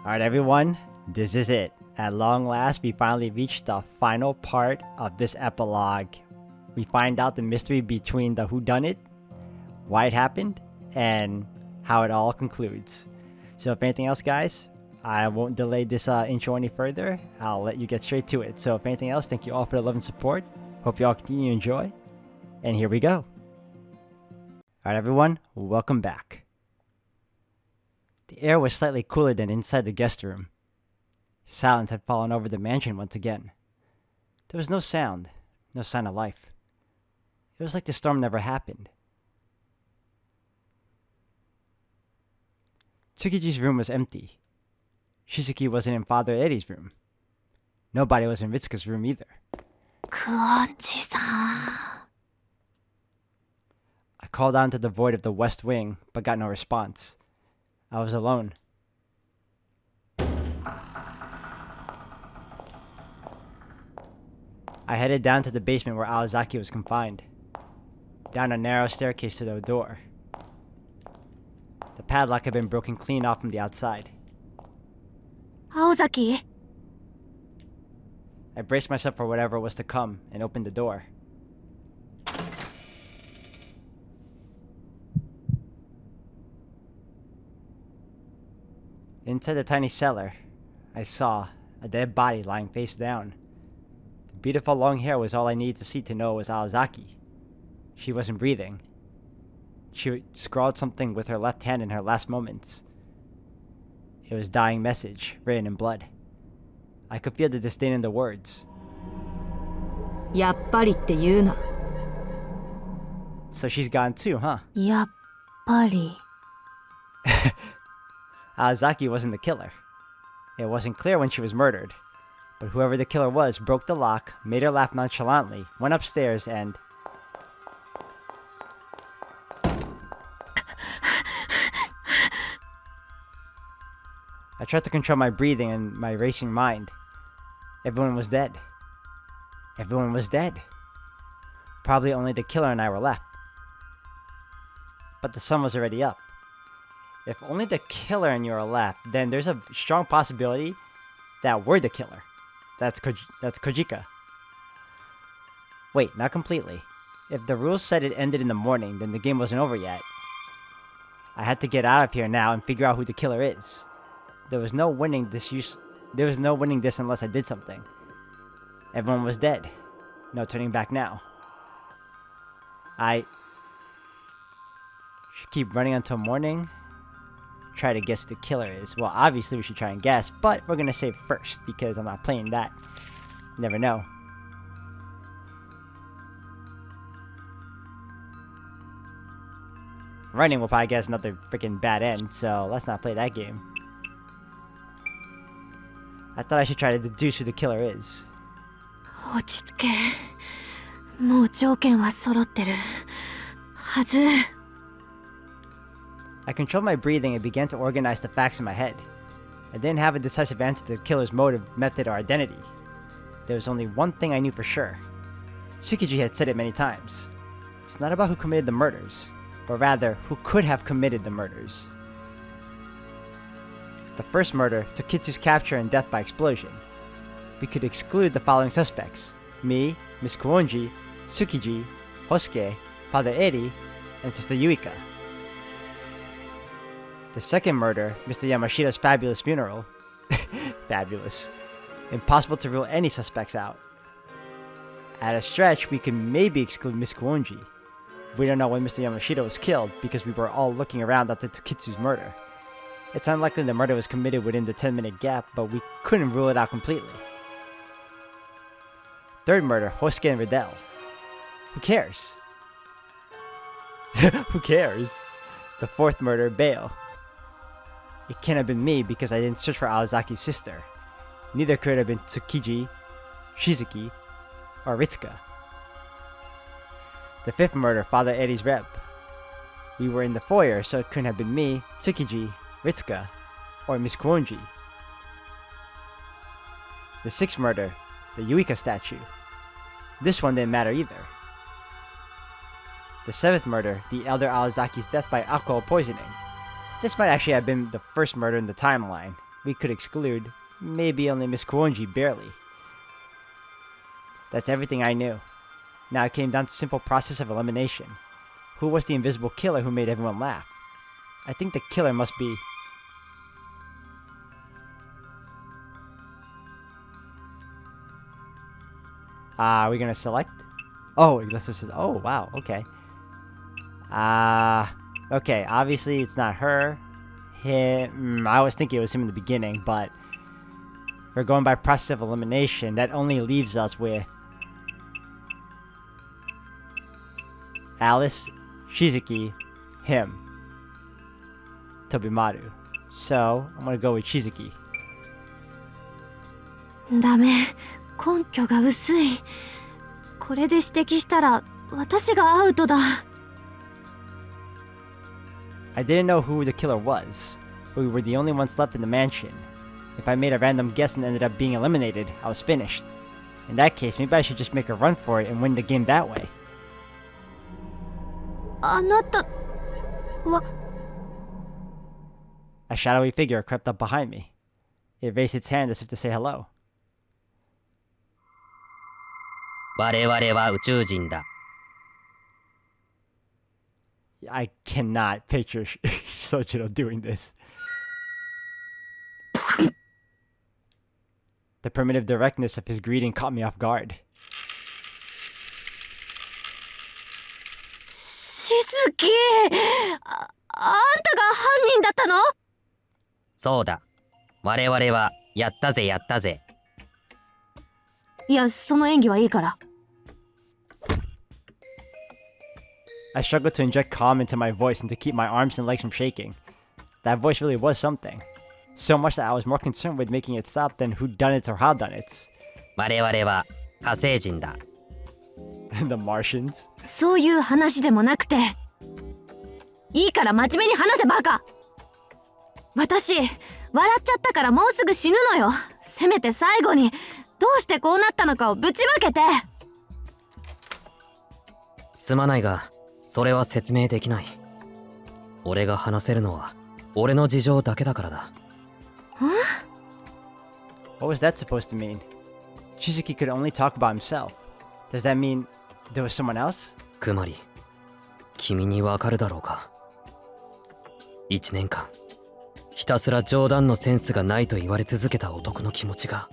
Alright everyone, this is it. At long last, we finally reached the final part of this epilogue. We find out the mystery between the whodunit, why it happened, and how it all concludes. So if anything else guys, I won't delay this intro any further. I'll let you get straight to it. So if anything else, thank you all for the love and support. Hope you all continue to enjoy. And here we go. Alright everyone, welcome back. The air was slightly cooler than inside the guest room. Silence had fallen over the mansion once again. There was no sound, no sign of life. It was like the storm never happened. Tsukiji's room was empty. Shizuki wasn't in Father Eri's room. Nobody was in Ritsuka's room either. Kuonji-san. I called out into the void of the west wing, but got no response. I was alone. I headed down to the basement where Aozaki was confined. Down a narrow staircase to the door. The padlock had been broken clean off from the outside. Aozaki. I braced myself for whatever was to come and opened the door. Inside the tiny cellar, I saw a dead body lying face down. The beautiful long hair was all I needed to see to know it was Aozaki. She wasn't breathing. She scrawled something with her left hand in her last moments. It was a dying message, written in blood. I could feel the disdain in the words. やっぱりって言うな。 So she's gone too, huh? やっぱり。 Aozaki wasn't the killer. It wasn't clear when she was murdered. But whoever the killer was broke the lock, made her laugh nonchalantly, went upstairs and... I tried to control my breathing and my racing mind. Everyone was dead. Everyone was dead. Probably only the killer and I were left. But the sun was already up. If only the killer and you are left, then there's a strong possibility that we're the killer. That's Kojika. Wait, not completely. If the rules said it ended in the morning, then the game wasn't over yet. I had to get out of here now and figure out who the killer is. There was no winning this unless I did something. Everyone was dead. No turning back now. I should keep running until morning. Try to guess who the killer is. Well, obviously we should try and guess, but we're gonna save first because I'm not playing that. Never know. Running will probably get us another freaking bad end, so let's not play that game. I thought I should try to deduce who the killer is. 落ち着け。もう条件は揃ってる。はず。 I controlled my breathing and began to organize the facts in my head. I didn't have a decisive answer to the killer's motive, method, or identity. There was only one thing I knew for sure. Tsukiji had said it many times. It's not about who committed the murders, but rather who could have committed the murders. The first murder took Kitsu's capture and death by explosion. We could exclude the following suspects: me, Miss Kuonji, Tsukiji, Hosuke, Father Eri, and Sister Yuika. The second murder, Mr. Yamashita's fabulous funeral. Fabulous. Impossible to rule any suspects out. At a stretch, we can maybe exclude Miss Kuonji. We don't know when Mr. Yamashita was killed because we were all looking around after Tokitsu's murder. It's unlikely the murder was committed within the 10-minute gap, but we couldn't rule it out completely. Third murder, Hosuke and Riddell. Who cares? Who cares? The fourth murder, Bayo. It can't have been me because I didn't search for Aozaki's sister. Neither could it have been Tsukiji, Shizuki, or Ritsuka. The fifth murder, Father Eri's rep. We were in the foyer, so it couldn't have been me, Tsukiji, Ritsuka, or Miss Kuonji. The sixth murder, the Yuika statue. This one didn't matter either. The seventh murder, the elder Aozaki's death by alcohol poisoning. This might actually have been the first murder in the timeline. we could exclude maybe only Miss Kuonji barely. That's everything I knew. Now it came down to simple process of elimination. Who was the invisible killer who made everyone laugh? I think the killer must be... Are we gonna select? Oh, let's just... Oh, wow, okay. Okay, obviously it's not her. Him... I was thinking it was him in the beginning, but... If we're going by process of elimination, that only leaves us with... Alice, Shizuki, him, Tobimaru. So, I'm gonna go with Shizuki. ダメ、根拠が薄い。これで指摘したら私がアウトだ。I didn't know who the killer was, but we were the only ones left in the mansion. If I made a random guess and ended up being eliminated, I was finished. In that case, maybe I should just make a run for it and win the game that way. あなたは A shadowy figure crept up behind me. It raised its hand as if to say hello. 我々は宇宙人だ。 I cannot picture Sojiro doing this. The primitive directness of his greeting caught me off guard. しずき、あんたが犯人だったの？そうだ。我々はやったぜやったぜ。いや、その演技はいいから。I struggled to inject calm into my voice and to keep my arms and legs from shaking. That voice really was something. So much that I was more concerned with making it stop than whodunits or howdunits. 我々は火星人だ。The Martians? そういう話でもなくて。いいから真面目に話せバカ。私、笑っちゃったからもうすぐ死ぬのよ。せめて最後に、どうしてこうなったのかをぶちまけて。すまないが、それは説明できない。俺が話せるのは、俺の事情だけだからだ。What was that supposed to mean? Shizuki could only talk about himself. Does that mean there was someone else? くまり、君にわかるだろうか。1年間、ひたすら冗談のセンスがないと言われ続けた男の気持ちが。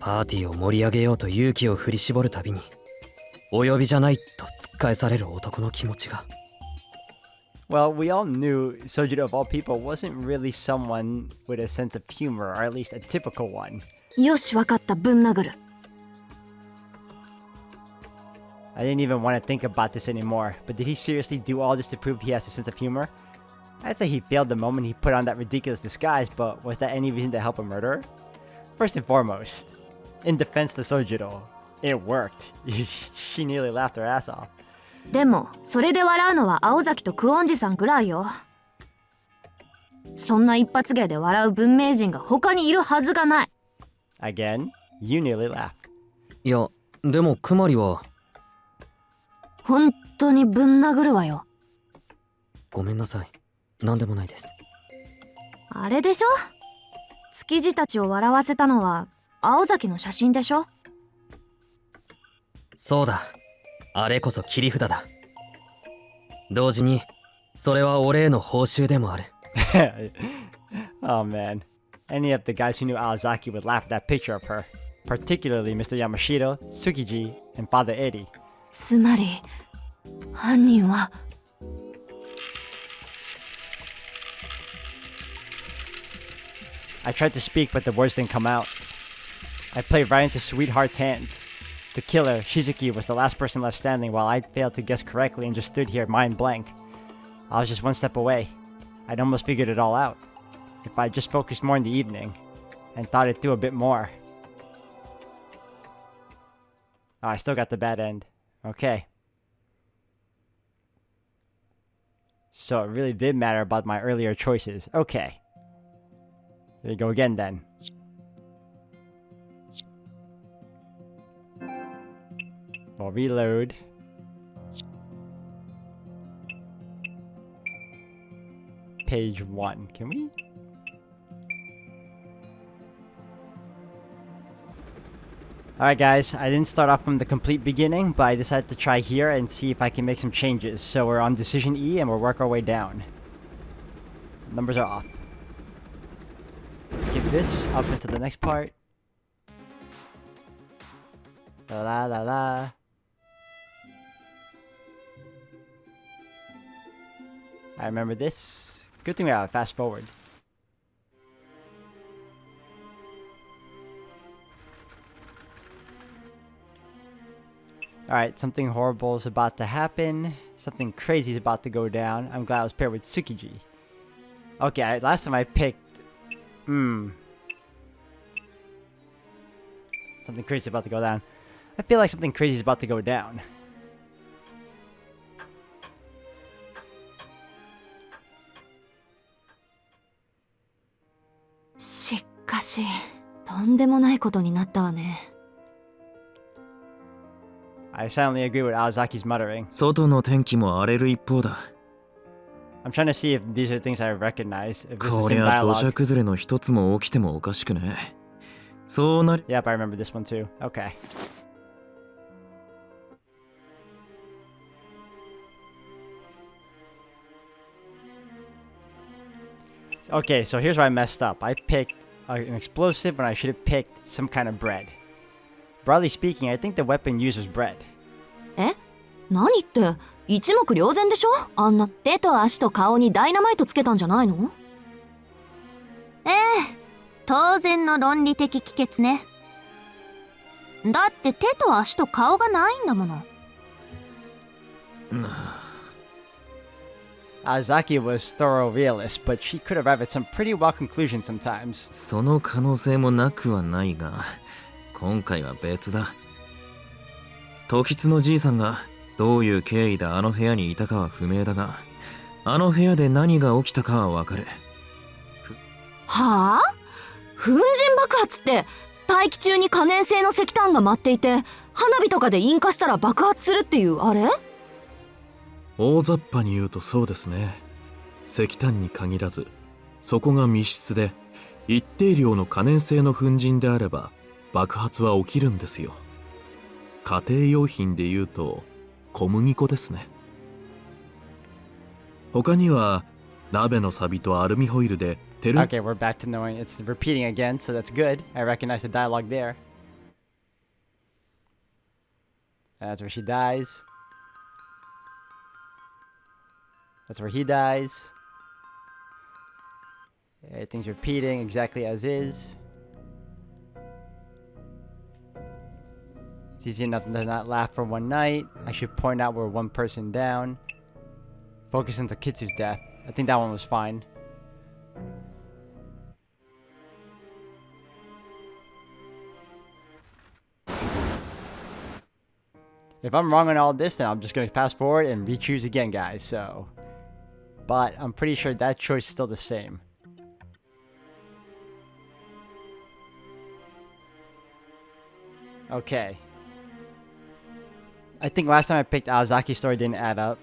パーティーを盛り上げようと勇気を振り絞るたびに、お呼びじゃないと突っ返される男の気持ちが。Well, we all knew Sojiro of all people wasn't really someone with a sense of humor, or at least a typical one. よし、わかった、ぶん殴る。I didn't even want to think about this anymore, but did he seriously do all this to prove he has a sense of humor? I'd say he failed the moment he put on that ridiculous disguise, but was that any reason to help a murderer? First and foremost, in defense to Sojiro, it worked. She nearly laughed her ass off. でも、それで笑うのは青崎とクオンジさんくらいよ。そんな一発芸で笑う文明人が他にいるはずがない。Again, you nearly laughed. いや、でもくまりは。本当にぶん殴るわよ。ごめんなさい。なんでもないです。あれでしょ？築地たちを笑わせたのは青崎の写真でしょ？そうだ。あれこそ切り札だ。同時に、それは俺への報酬でもある。Oh man. Any of the guys who knew Aozaki would laugh at that picture of her. Particularly Mr. Yamashiro, Tsukiji, and Father Eddie. つまり、犯人は... I tried to speak, but the words didn't come out. I played right into Sweetheart's hands. The killer, Shizuki, was the last person left standing while I failed to guess correctly and just stood here mind blank. I was just one step away. I'd almost figured it all out. If I just focused more in the evening and thought it through a bit more. Oh, I still got the bad end. Okay. So it really did matter about my earlier choices. Okay. Here we go again then. We'll reload. page 1. Can we? Alright guys, I didn't start off from the complete beginning, but I decided to try here and see if I can make some changes. So we're on decision E and we'll work our way down. Numbers are off. Let's get this up into the next part. La la la la. I remember this. Good thing we have a fast forward. Alright, something horrible is about to happen. Something crazy is about to go down. I'm glad I was paired with Tsukiji. Okay, last time I picked... Something crazy is about to go down. I feel like something crazy is about to go down. Shikashi, とんでもないことになったわね。I silently agree with Aozaki's muttering. 外の天気も荒れる一方だ。I'm trying to see if these are things I recognize. If this こ is り in ゃ土 dialogue. 砂崩れの一つも起きてもおかしくね。そうなり、 Yep, I remember this one too. Okay. Okay, so here's where I messed up. I picked an explosive when I should have picked some kind of bread. Broadly speaking, I think the weapon used was bread. え？何って、一目瞭然でしょ？あんな手と足と顔にダイナマイトつけたんじゃないの？ええ、当然の論理的帰結ね。だって手と足と顔がないんだもの。Azaki was thorough realist, but she could arrive at some pretty wild conclusions sometimes. その可能性もなくはないが、今回は別だ。時津のじいさんがどういう経緯であの部屋にいたかは不明だが、あの部屋で何が起きたかはわかる。はあ？粉塵爆発って大気中に可燃性の石炭が舞っていて、花火とかで引火したら爆発するっていうあれ？大雑把に言うとそうですね。石炭に限らず、そこが密室で一定量の可燃性の粉塵であれば爆発は起きるんですよ。家庭用品で言うと小麦粉ですね。他には鍋のサビとアルミホイルで Okay, we're back to knowing it's repeating again, so that's good. I recognize the dialogue there. That's where she dies. That's where he dies. Everything's repeating exactly as is. It's easy enough to not laugh for one night. I should point out we're one person down. Focus on Takitsu's death. I think that one was fine. If I'm wrong on all this, then I'm just going to fast forward and re-choose again, guys, so... But I'm pretty sure that choice is still the same. Okay. I think last time I picked Aozaki's story didn't add up.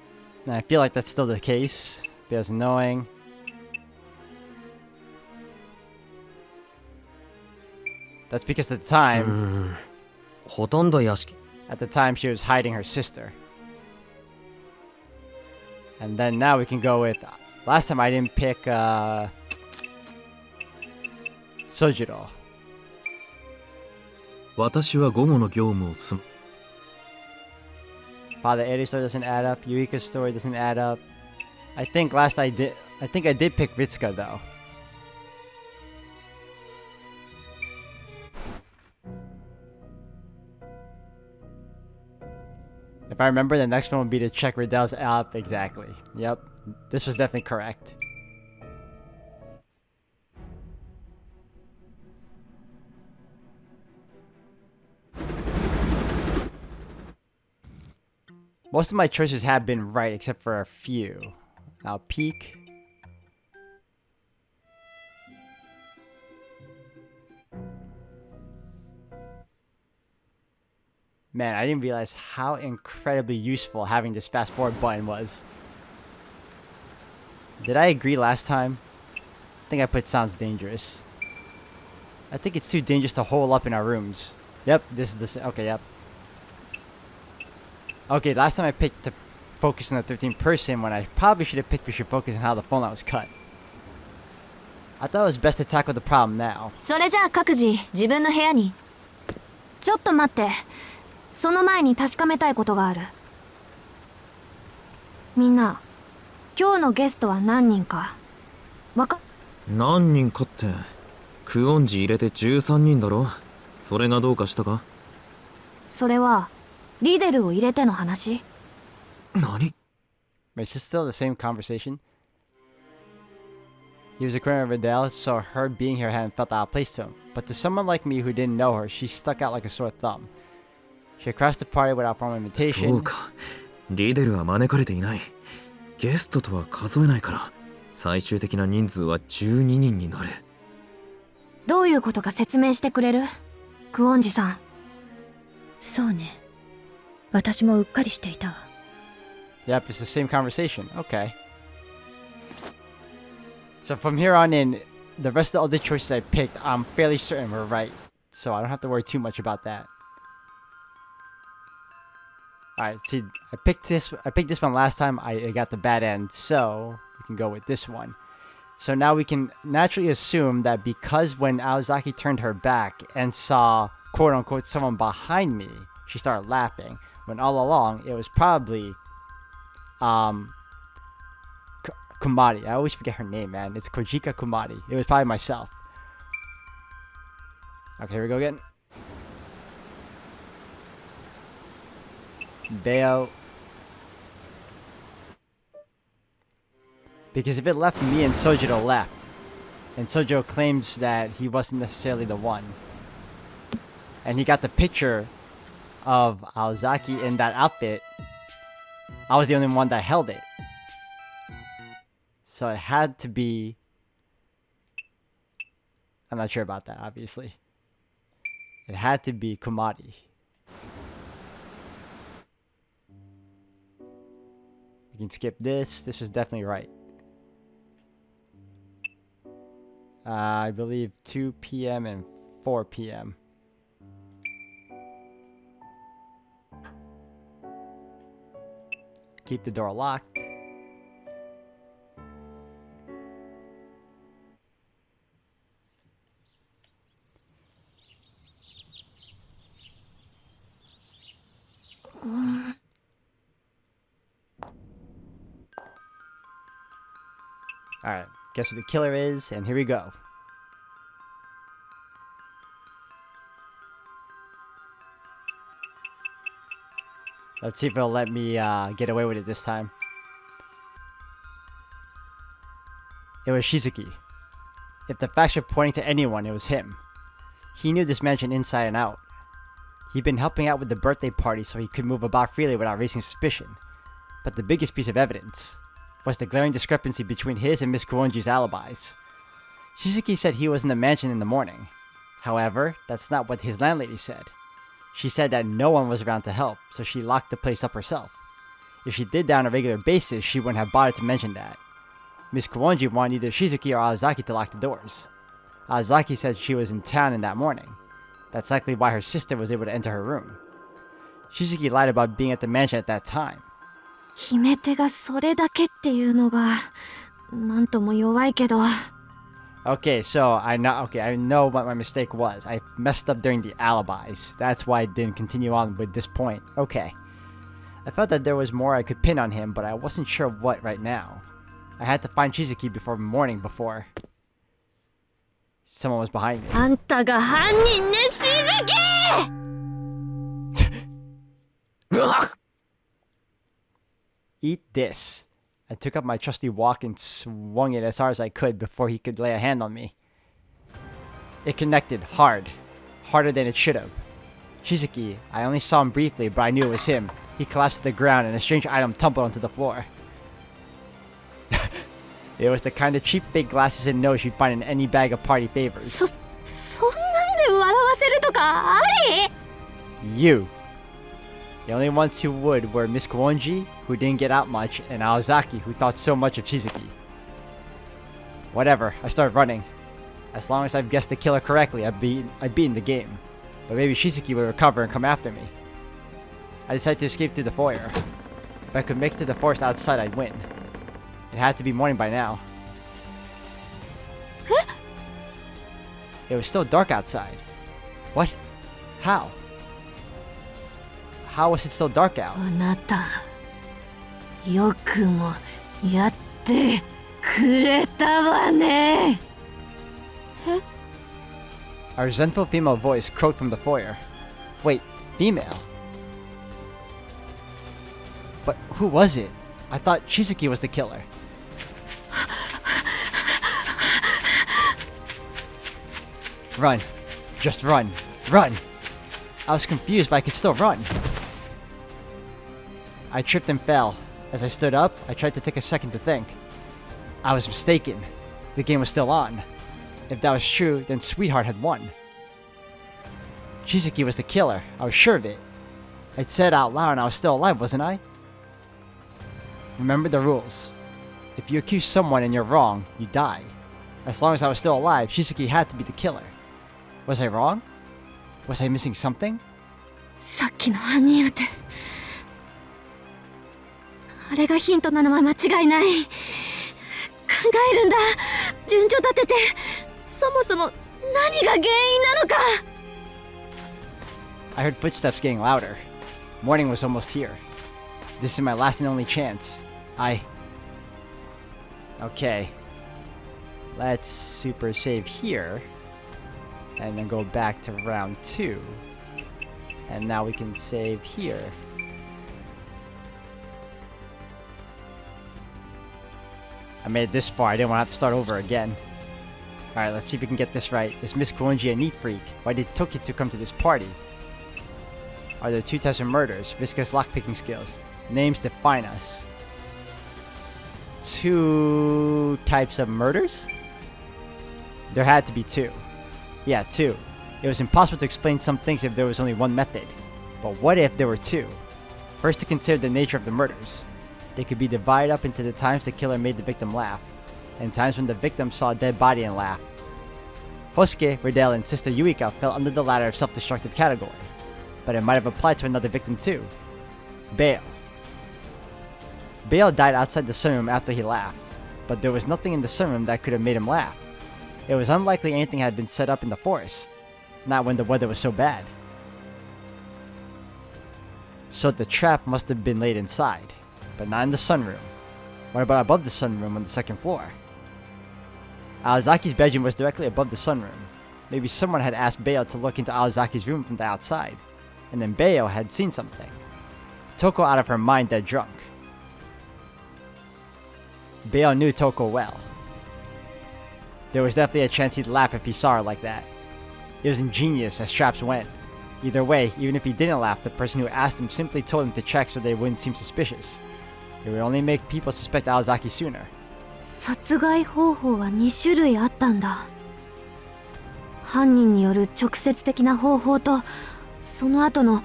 And I feel like that's still the case. Because knowing... That's because at the time... ほとんど屋敷 At the time, she was hiding her sister. And then now we can go with... Last time I didn't pick, Sojiro. 私は午後の業務を済む。 Father Eri's story doesn't add up. Yurika's story doesn't add up. I think I did pick Ritsuka, though. If I remember, the next one would be to check Riddell's app. Exactly. Yep. This was definitely correct. Most of my choices have been right, except for a few. I'll peek. Man, I didn't realize how incredibly useful having this fast forward button was. Did I agree last time? I think I put sounds dangerous. I think it's too dangerous to hole up in our rooms. Yep, this is the okay, yep. Okay, last time I picked to focus on the 13th person when I probably should have picked we should focus on how the phone line was cut. I thought it was best to tackle the problem now. それじゃあ各自自分の部屋に。ちょっと待って。その前に確かめたいことがある。みんな、今日のゲストは何人か。何人かって、クオンジ入れて13人だろ。それがどうかしたか？それは、リデルを入れての話？何？ Is this still the same conversation? He was a criminal of Vidal, so her being here hadn't felt out of place to him. But to someone like me who didn't know her, she stuck out like a sore thumb. She had crashed the party without formal invitation. そうか。リデルは招かれていない。ゲストとは数えないから、最終的な人数は12人になる。どういうことか説明してくれる？クオンジさん。そうね。私もうっかりしていたわ。Yep, it's the same conversation. Okay. So from here on in, the rest of the other choices I picked, I'm fairly certain were right. So I don't have to worry too much about that. Alright, see, I picked this one last time, I got the bad end, so we can go with this one. So now we can naturally assume that because when Aozaki turned her back and saw quote-unquote someone behind me, she started laughing, when all along it was probably Kumari. I always forget her name, man. It's Kojika Kumari. It was probably myself. Okay, here we go again. Bayo. Because if it left me and Sojiro left, and Sojiro claims that he wasn't necessarily the one, and he got the picture of Aozaki in that outfit, I was the only one that held it. So it had to be... I'm not sure about that, obviously. It had to be Kumari. We can skip this. This was definitely right. I believe 2 p.m. and 4 p.m. Keep the door locked. Alright, guess who the killer is, and here we go. Let's see if it'll let me get away with it this time. It was Shizuki. If the facts were pointing to anyone, it was him. He knew this mansion inside and out. He'd been helping out with the birthday party so he could move about freely without raising suspicion. But the biggest piece of evidence was the glaring discrepancy between his and Miss Kuonji's alibis. Shizuki said he was in the mansion in the morning. However, that's not what his landlady said. She said that no one was around to help, so she locked the place up herself. If she did that on a regular basis, she wouldn't have bothered to mention that. Miss Kuonji wanted either Shizuki or Aozaki to lock the doors. Aozaki said she was in town in that morning. That's likely why her sister was able to enter her room. Shizuki lied about being at the mansion at that time. 決め手がそれだけっていうのがなんとも弱いけど。Okay, so I know what my mistake was. I messed up during the alibis. That's why I didn't continue on with this point. Okay. I felt that there was more I could pin on him, but I wasn't sure what right now. I had to find Shizuki before morning before someone was behind me. あんたが犯人ね、しずきEat this. I took up my trusty walk and swung it as hard as I could before he could lay a hand on me. It connected hard. Harder than it should have. Shizuki, I only saw him briefly, but I knew it was him. He collapsed to the ground and a strange item tumbled onto the floor. It was the kind of cheap fake glasses and nose you'd find in any bag of party favors. そんなんで笑わせるとかあり You. The only ones who would were Miss Kuonji, who didn't get out much, and Aozaki, who thought so much of Shizuki. Whatever, I started running. As long as I've guessed the killer correctly, I've beaten the game. But maybe Shizuki will recover and come after me. I decided to escape through the foyer. If I could make it to the forest outside, I'd win. It had to be morning by now. It was still dark outside. What? How? How was it still dark out? あなた、よくもやってくれたわね。A resentful female voice croaked from the foyer. Wait, female? But who was it? I thought Shizuki was the killer. Run. Just run. Run! I was confused, but I could still run. I tripped and fell. As I stood up, I tried to take a second to think. I was mistaken. The game was still on. If that was true, then Sweetheart had won. Shizuki was the killer. I was sure of it. I'd said out loud and I was still alive, wasn't I? Remember the rules. If you accuse someone and you're wrong, you die. As long as I was still alive, Shizuki had to be the killer. Was I wrong? Was I missing something? さっきの犯人当て。あれがヒントなのは間違いない。考えるんだ。順序立てて。そもそも何が原因なのか。I heard footsteps getting louder. Morning was almost here. This is my last and only chance. Okay. Let's super save here. And then go back to round 2. And now we can save here. I made it this far. I didn't want to have to start over again. Alright, let's see if we can get this right. Is Miss Kuonji a neat freak? Why did Tokitsu come to this party? Are there 2 types of murders? Viscous lockpicking skills. Names define us. 2 types of murders? There had to be 2. Yeah, 2. It was impossible to explain some things if there was only one method. But what if there were 2? First, to consider the nature of the murders. They could be divided up into the times the killer made the victim laugh, and times when the victim saw a dead body and laughed. Hosuke, Riddell, and Sister Yuika fell under the latter of self-destructive category, but it might have applied to another victim too. Bail. Bail died outside the sunroom after he laughed, but there was nothing in the sunroom that could have made him laugh. It was unlikely anything had been set up in the forest, not when the weather was so bad. So the trap must have been laid inside, but not in the sunroom. What about above the sunroom on the 2nd floor? Aozaki's bedroom was directly above the sunroom. Maybe someone had asked Bayo to look into Aozaki's room from the outside, and then Bayo had seen something. Toko out of her mind dead drunk. Bayo knew Toko well. There was definitely a chance he'd laugh if he saw her like that. It was ingenious as traps went. Either way, even if he didn't laugh, the person who asked him simply told him to check so they wouldn't seem suspicious. It would only make people suspect Aozaki sooner. 殺害方法は2種類あったんだ。犯人による直接的な方法と、その後の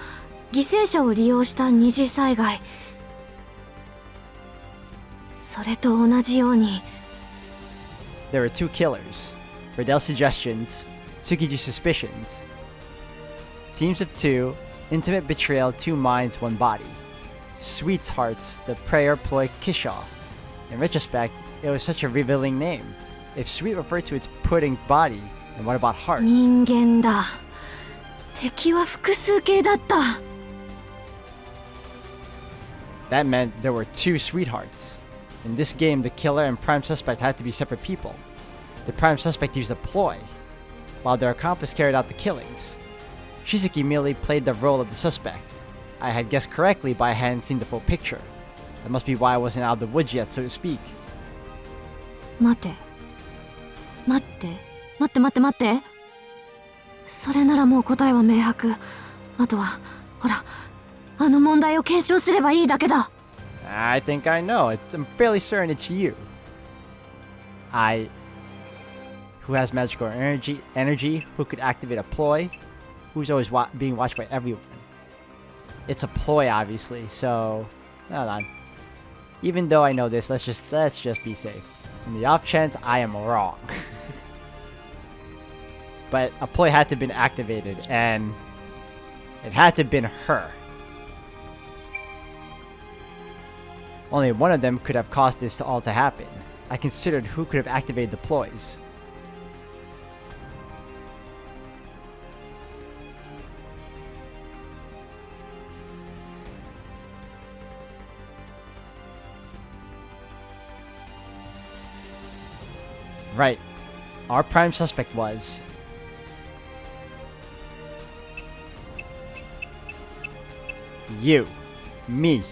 犠牲者を利用した二次災害。それと同じように。There were 2 killers. Riddell's suggestions, Tsukiji's suspicions. Teams of 2, intimate betrayal, 2 minds, 1 body. Sweethearts, the prayer ploy Kishaw. In retrospect, it was such a revealing name. If sweet referred to its pudding body, then what about heart? 人間だ。敵は複数形だった。That meant there were 2 sweethearts. In this game, the killer and prime suspect had to be separate people. The prime suspect used a ploy, while their accomplice carried out the killings. Shizuki merely played the role of the suspect. I had guessed correctly, but I hadn't seen the full picture. That must be why I wasn't out of the woods yet, so to speak. 待て。それならもう答えは明白。あとは、ほら、あの問題を検証すればいいだけだ。I think I know. I'm fairly certain it's you. Who has magical energy, who could activate a ploy, who's always being watched by everyone. It's a ploy, obviously, so hold on. Even though I know this, let's just be safe. On the off chance I am wrong. But a ploy had to have been activated, and it had to have been her. Only one of them could have caused this all to happen. I considered who could have activated the ploys. Right. Our prime suspect was... you. Me.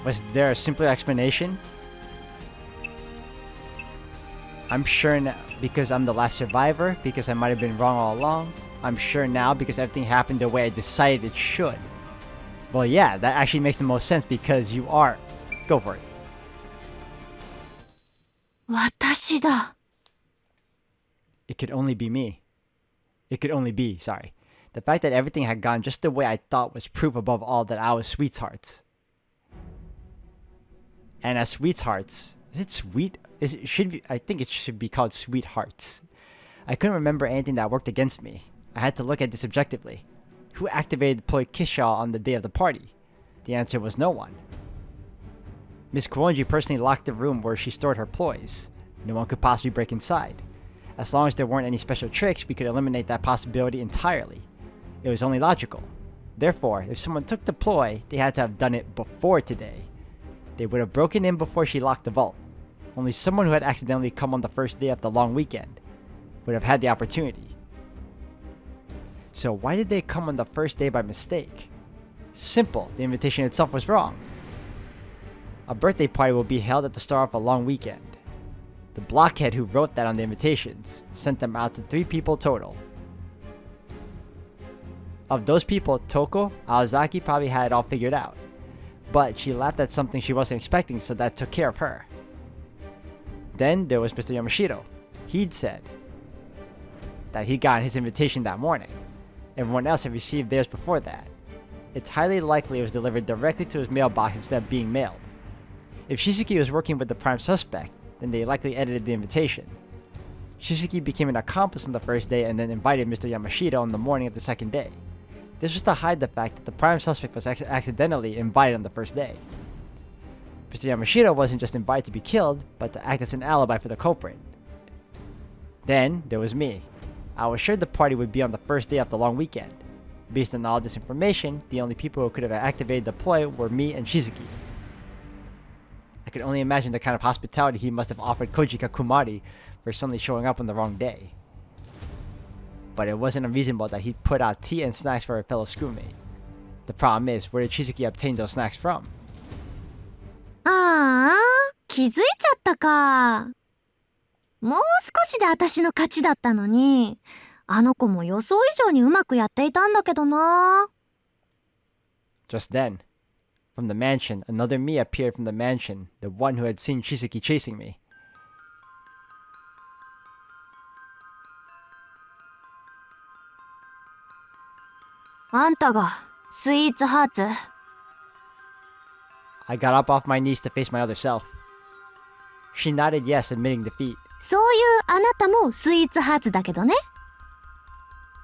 Was there a simpler explanation? I'm sure now because I'm the last survivor, because I might have been wrong all along. I'm sure now because everything happened the way I decided it should. Well, yeah, that actually makes the most sense because you are. Go for it. 私だ。 It could only be me. It could only be, sorry. The fact that everything had gone just the way I thought was proof above all that I was sweethearts. And as sweethearts, is it sweet? It should be, I think it should be called sweethearts. I couldn't remember anything that worked against me. I had to look at this objectively. Who activated the ploy Kishaw on the day of the party? The answer was no one. Miss Kuonji personally locked the room where she stored her ploys. No one could possibly break inside. As long as there weren't any special tricks, we could eliminate that possibility entirely. It was only logical. Therefore, if someone took the ploy, they had to have done it before today. They would have broken in before she locked the vault. Only someone who had accidentally come on the first day of the long weekend would have had the opportunity. So why did they come on the first day by mistake? Simple, the invitation itself was wrong. A birthday party will be held at the start of a long weekend. The blockhead who wrote that on the invitations sent them out to 3 people total. Of those people, Toko, Aozaki probably had it all figured out. But she laughed at something she wasn't expecting, so that took care of her. Then there was Mr. Yamashiro. He'd said that he'd gotten his invitation that morning. Everyone else had received theirs before that. It's highly likely it was delivered directly to his mailbox instead of being mailed. If Shizuki was working with the prime suspect, then they likely edited the invitation. Shizuki became an accomplice on the first day and then invited Mr. Yamashiro on the morning of the second day. This was to hide the fact that the prime suspect was accidentally invited on the first day. Mr. Yamashiro wasn't just invited to be killed, but to act as an alibi for the culprit. Then, there was me. I was sure the party would be on the first day of the long weekend. Based on all this information, the only people who could have activated the ploy were me and Shizuki. I could only imagine the kind of hospitality he must have offered Kojika Kumari for suddenly showing up on the wrong day. But it wasn't unreasonable that he'd put out tea and snacks for a fellow schoolmate. The problem is, where did Shizuki obtain those snacks from? ああ、気づいちゃったか。もう少しで私の勝ちだったのに、あの子も予想以上にうまくやっていたんだけどな。Just then, from the mansion, another me appeared from the mansion, the one who had seen Shizuki chasing me. あんたがスイーツハーツ。I got up off my knees to face my other self. She nodded yes, admitting defeat. そういうあなたもスイーツハーツだけどね。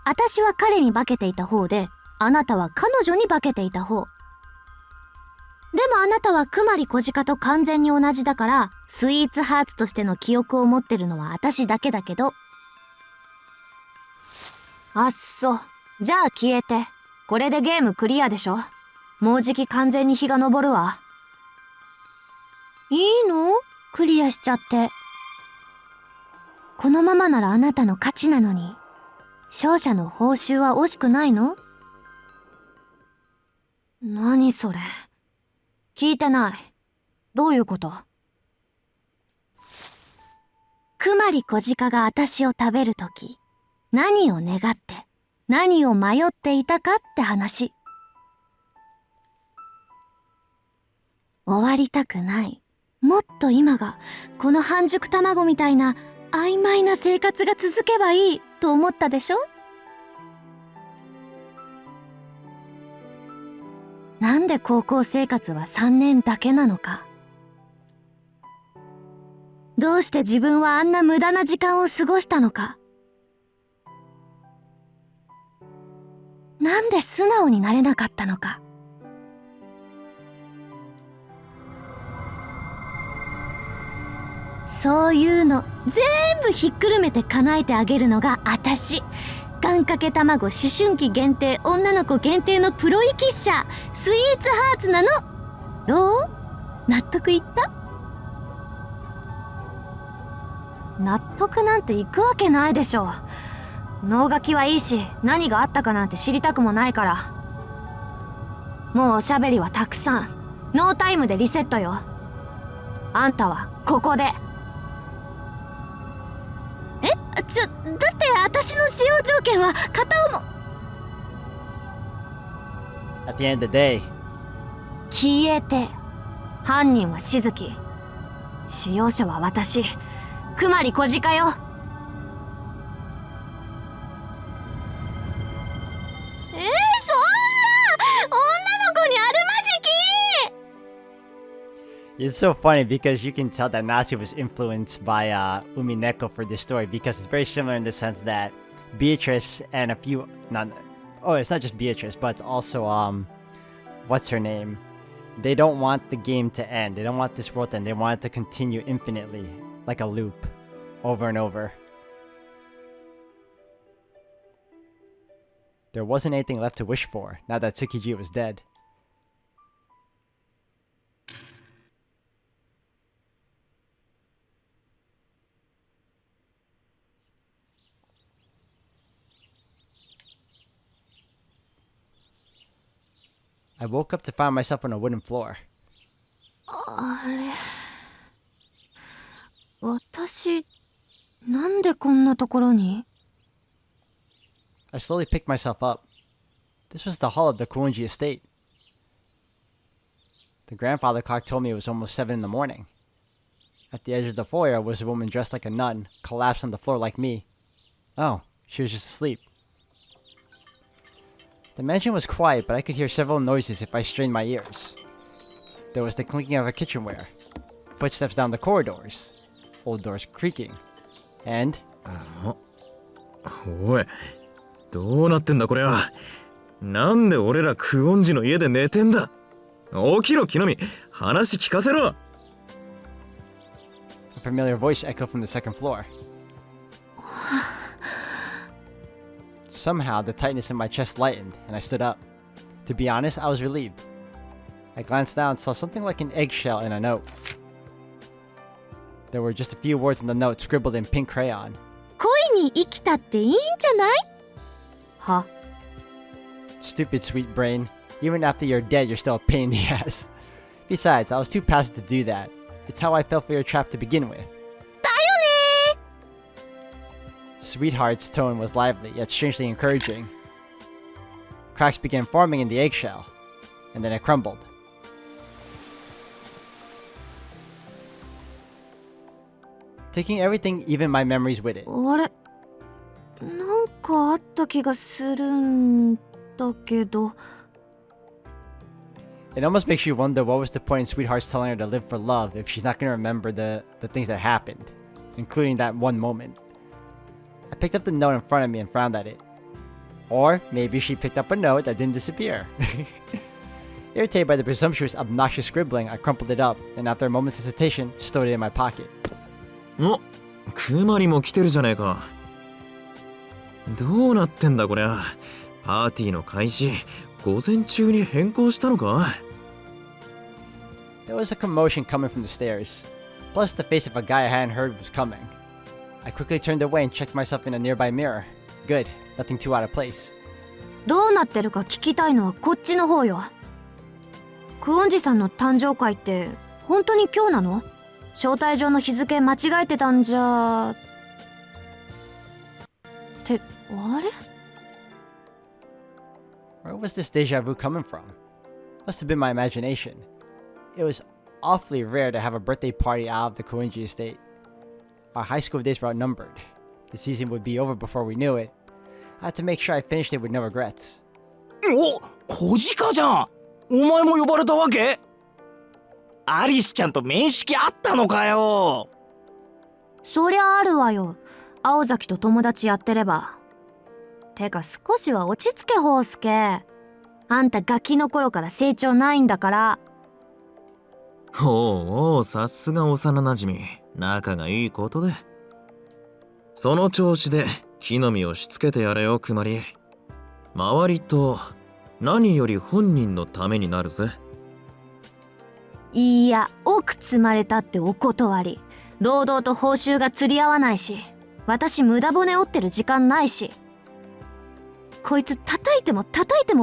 私は彼に化けていた方で、あなたは彼女に化けていた方。でもあなたはクマリコジカと完全に同じだから、スイーツハーツとしての記憶を持ってるのは私だけだけど。あっそ。じゃあ消えて。これでゲームクリアでしょ。もうじき完全に日が昇るわ。いいの？クリアしちゃって。このままならあなたの勝ちなのに。勝者の報酬は惜しくないの？何それ。聞いてない。どういうこと？クマリコジカが私を食べるとき、何を願って、何を迷っていたかって話。終わりたくない。もっと今が、この半熟卵みたいな曖昧な生活が続けばいいと思ったでしょ？なんで高校生活は3年だけなのか。どうして自分はあんな無駄な時間を過ごしたのか。なんで素直になれなかったのか。そういうの全部ひっくるめて叶えてあげるのが私。願掛け卵思春期限定女の子限定のプロイキッシャースイーツハーツなの。どう？納得いった？納得なんていくわけないでしょ。脳書きはいいし何があったかなんて知りたくもないから。もうおしゃべりはたくさん。ノータイムでリセットよ。あんたはここで。だって私の使用条件は片思。 At the end of the day, 消えて。犯人はしずき、使用者は私、くまり小鹿よ。そんな女の子にあるまじき。 it's so funny because you can tell that Nasi was influenced by Umineko for this story because it's very similar in the sense that Beatrice and a few, it's not just Beatrice, but it's also what's her name? They don't want the game to end. They don't want this world to end. They want it to continue infinitely, like a loop, over and over. There wasn't anything left to wish for now that Tsukiji was dead. I woke up to find myself on a wooden floor. あれ、私、なんでこんなところに？ I slowly picked myself up. This was the hall of the Kounji estate. The grandfather clock told me it was almost 7 in the morning. At the edge of the foyer was a woman dressed like a nun, collapsed on the floor like me. Oh, she was just asleep. The mansion was quiet, but I could hear several noises if I strained my ears. There was the clinking of a kitchenware, footsteps down the corridors, old doors creaking, and... おい、どうなってんだこれは。なんで俺らクオンジの家で寝てんだ。起きろ木の実、話聞かせろ。 A familiar voice echoed from the second floor. Somehow, the tightness in my chest lightened, and I stood up. To be honest, I was relieved. I glanced down and saw something like an eggshell in a note. There were just a few words in the note scribbled in pink crayon. 恋に生きたっていいんじゃない？は？ Stupid sweet brain. Even after you're dead, you're still a pain in the ass. Besides, I was too passive to do that. It's how I fell for your trap to begin with. だよね。 Sweetheart's tone was lively, yet strangely encouraging. Cracks began forming in the eggshell, and then it crumbled. Taking everything, even my memories with it. あれ、なんかあった気がするんだけど。 It almost makes you wonder what was the point in Sweetheart's telling her to live for love if she's not going to remember the things that happened, including that one moment. I picked up the note in front of me and frowned at it. Or maybe she picked up a note that didn't disappear. Irritated by the presumptuous, obnoxious scribbling, I crumpled it up, and after a moment's hesitation, stowed it in my pocket. お、クマリも来てるじゃねえか。どうなってんだこりゃ。パーティーの開始、午前中に変更したのか。 There was a commotion coming from the stairs. Plus, the face of a guy I hadn't heard was coming. I quickly turned away and checked myself in a nearby mirror. Good, nothing too out of place. どうなってるか聞きたいのはこっちの方よ。クオンジさんの誕生会って本当に今日なの？招待状の日付間違えてたんじゃ。って、あれ？ Where was this deja vu coming from? Must have been my imagination. It was awfully rare to have a birthday party out of the Koinji estate. Our high school days were outnumbered. The season would be over before we knew it. I had to make sure I finished it with no regrets. お、小鹿じゃん。お前も呼ばれたわけ？アリスちゃんと面識あったのかよ。そりゃあるわよ。青崎と友達やってれば。てか少しは落ち着けホウスケ。あんたガキの頃から成長ないんだから。おうおう、さすが幼なじみ。仲がいいことで。その調子で木の実をしつけてやれよ、くまり。周りと何より本人のためになるぜ。いや、奥積まれたってお断り。労働と報酬が釣り合わないし、私無駄骨折ってる時間ないし。こいつ叩いても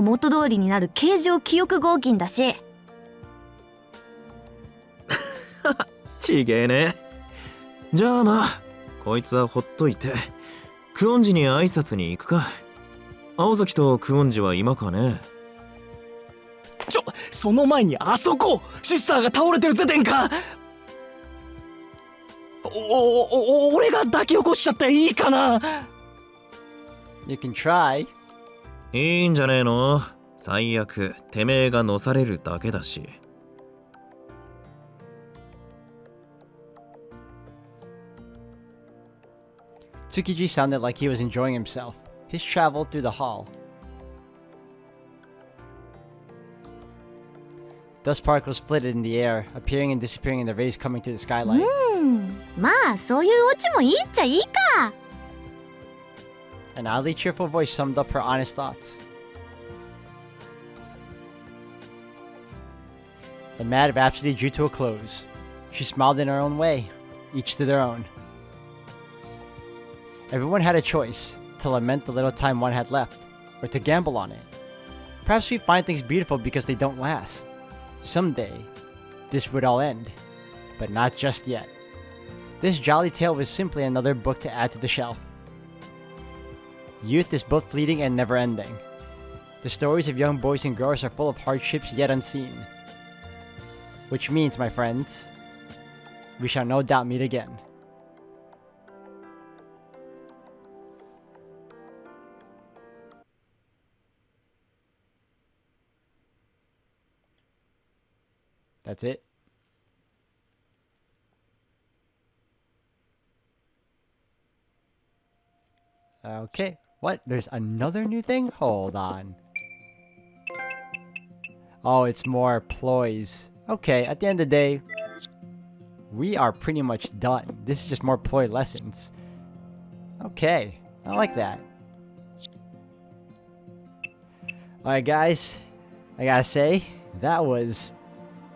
元通りになる形状記憶合金だし。ちげえね。じゃあまあ、こいつはほっといて、クオンジに挨拶に行くか。青崎とクオンジは今かね。その前にあそこシスターが倒れてるぜ殿下。俺が抱き起こしちゃっていいかな。 You can try. いいんじゃねえの。最悪てめえが乗されるだけだし。Tsukiji sounded like he was enjoying himself. His travel through the hall. Dust particles flitted in the air, appearing and disappearing in the rays coming through the skylight. まあそういうオチもいいっちゃいいか。An oddly cheerful voice summed up her honest thoughts. The mad rhapsody drew to a close. She smiled in her own way, each to their own. Everyone had a choice, to lament the little time one had left, or to gamble on it. Perhaps we find things beautiful because they don't last. Someday, this would all end, but not just yet. This jolly tale was simply another book to add to the shelf. Youth is both fleeting and never-ending. The stories of young boys and girls are full of hardships yet unseen. Which means, my friends, we shall no doubt meet again. That's it. Okay. What? There's another new thing? Hold on. Oh, it's more ploys. Okay, at the end of the day, we are pretty much done. This is just more ploy lessons. Okay, I like that. Alright guys, I gotta say, that was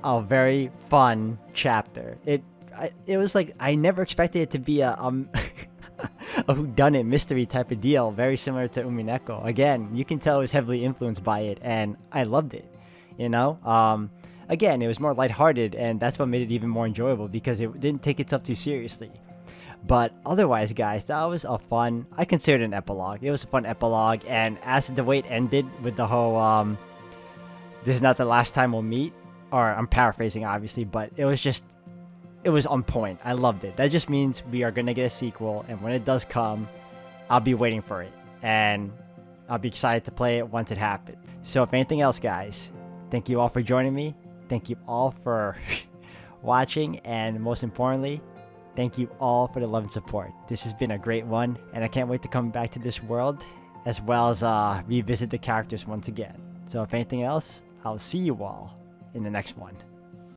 a very fun chapter. It was like, I never expected it to be a a whodunit mystery type of deal, very similar to Umineko. Again, you can tell it was heavily influenced by it, and I loved it, you know? Again, it was more lighthearted, and that's what made it even more enjoyable, because it didn't take itself too seriously. But otherwise, guys, that was a fun, I considered an epilogue. It was a fun epilogue, and as the way it ended with the whole, this is not the last time we'll meet, or I'm paraphrasing, obviously, but it was just, it was on point. I loved it. That just means we are going to get a sequel, and when it does come, I'll be waiting for it, and I'll be excited to play it once it happens. So if anything else, guys, thank you all for joining me. Thank you all for watching, and most importantly, thank you all for the love and support. This has been a great one, and I can't wait to come back to this world, as well as revisit the characters once again. So if anything else, I'll see you all in the next one.